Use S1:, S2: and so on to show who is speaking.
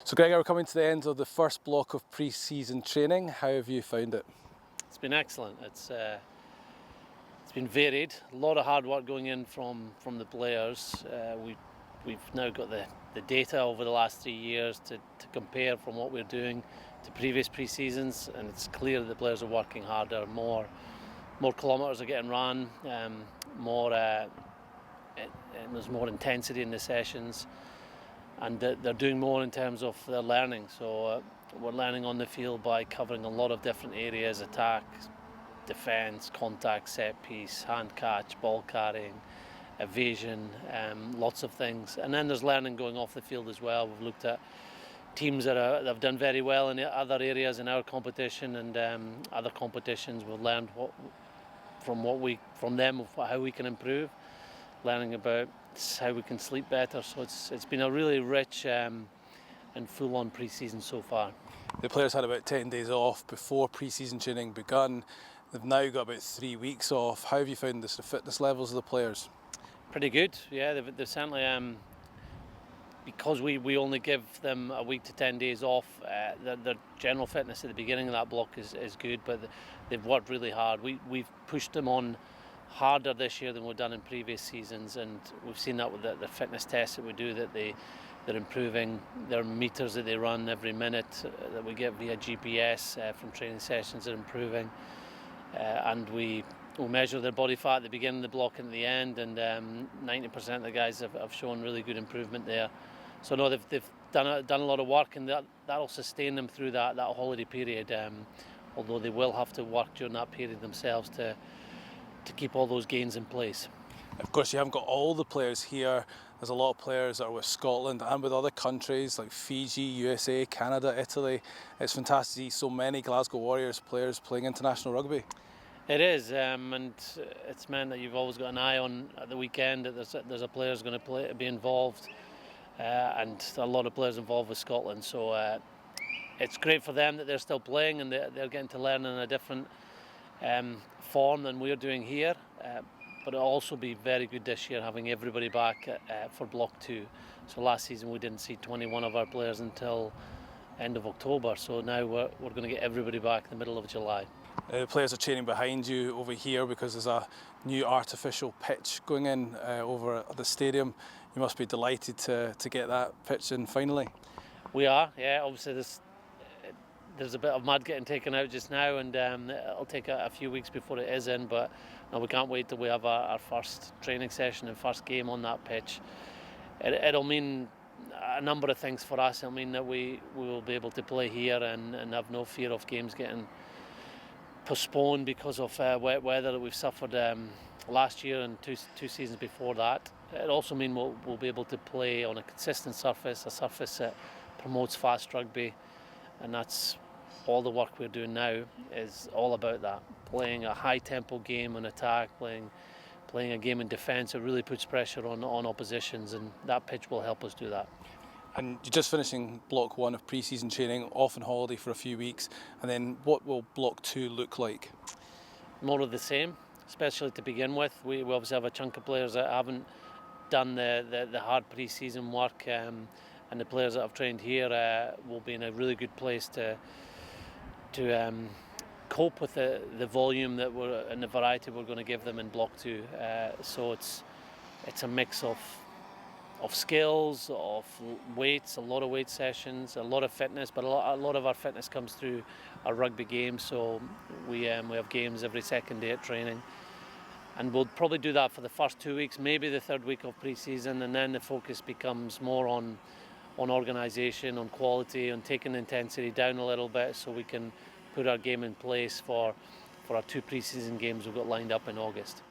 S1: So Gregor, we're coming to the end of the first block of pre-season training. How have you found it?
S2: It's been excellent. It's been varied. A lot of hard work going in from the players. We've now got the data over the last 3 years to compare from what we're doing to previous pre-seasons, and it's clear that the players are working harder. More kilometres are getting run. There's more intensity in the sessions, and they're doing more in terms of their learning. So we're learning on the field by covering a lot of different areas: attack, defence, contact, set piece, hand catch, ball carrying, evasion, lots of things. And then there's learning going off the field as well. We've looked at teams that have done very well in other areas in our competition and other competitions. We've learned from them how we can improve, learning about how we can sleep better. So it's been a really rich and full-on pre-season so far.
S1: The players had about 10 days off before pre-season training begun. They've now got about 3 weeks off. How have you found the fitness levels of the players?
S2: Pretty good, yeah. They've certainly, because we only give them a week to 10 days off, their general fitness at the beginning of that block is good, but they've worked really hard. We've pushed them on harder this year than we've done in previous seasons, and we've seen that with the fitness tests that we do, that they're improving their meters that they run every minute that we get via GPS from training sessions are improving, and we measure their body fat at the beginning of the block and at the end, and 90% of the guys have shown really good improvement there. So no, they've done a lot of work, and that'll sustain them through that holiday period, although they will have to work during that period themselves to keep all those gains in place.
S1: Of course, you haven't got all the players here. There's a lot of players that are with Scotland and with other countries like Fiji, USA, Canada, Italy. It's fantastic to see so many Glasgow Warriors players playing international rugby.
S2: It is, and it's meant that you've always got an eye on at the weekend that there's a player who's going to be involved, and a lot of players involved with Scotland. So it's great for them that they're still playing and they're getting to learn in a different form than we're doing here. But it'll also be very good this year having everybody back for Block 2. So last season we didn't see 21 of our players until end of October. So now we're going to get everybody back in the middle of July.
S1: The players are training behind you over here because there's a new artificial pitch going in over at the stadium. You must be delighted to get that pitch in finally.
S2: We are, yeah. Obviously there's a bit of mud getting taken out just now, and it'll take a few weeks before it is in, but no, we can't wait till we have our first training session and first game on that pitch. It'll mean a number of things for us. It'll mean that we will be able to play here and have no fear of games getting postponed because of wet weather that we've suffered last year and two seasons before that. It also means we'll be able to play on a consistent surface, a surface that promotes fast rugby, and that's all the work we're doing now is all about that. Playing a high tempo game in attack, playing a game in defence. It really puts pressure on oppositions, and that pitch will help us do that.
S1: And you're just finishing Block 1 of pre-season training, off on holiday for a few weeks, and then what will Block 2 look like?
S2: More of the same, especially to begin with. We obviously have a chunk of players that haven't done the hard pre-season work, and the players that have trained here will be in a really good place to cope with the volume that and the variety we're going to give them in Block 2. So it's a mix of skills, of weights, a lot of weight sessions, a lot of fitness, but a lot of our fitness comes through our rugby games. So we have games every second day at training, and we'll probably do that for the first 2 weeks, maybe the third week of pre-season, and then the focus becomes more on organisation, on quality, on taking the intensity down a little bit so we can put our game in place for our 2 pre-season games we've got lined up in August.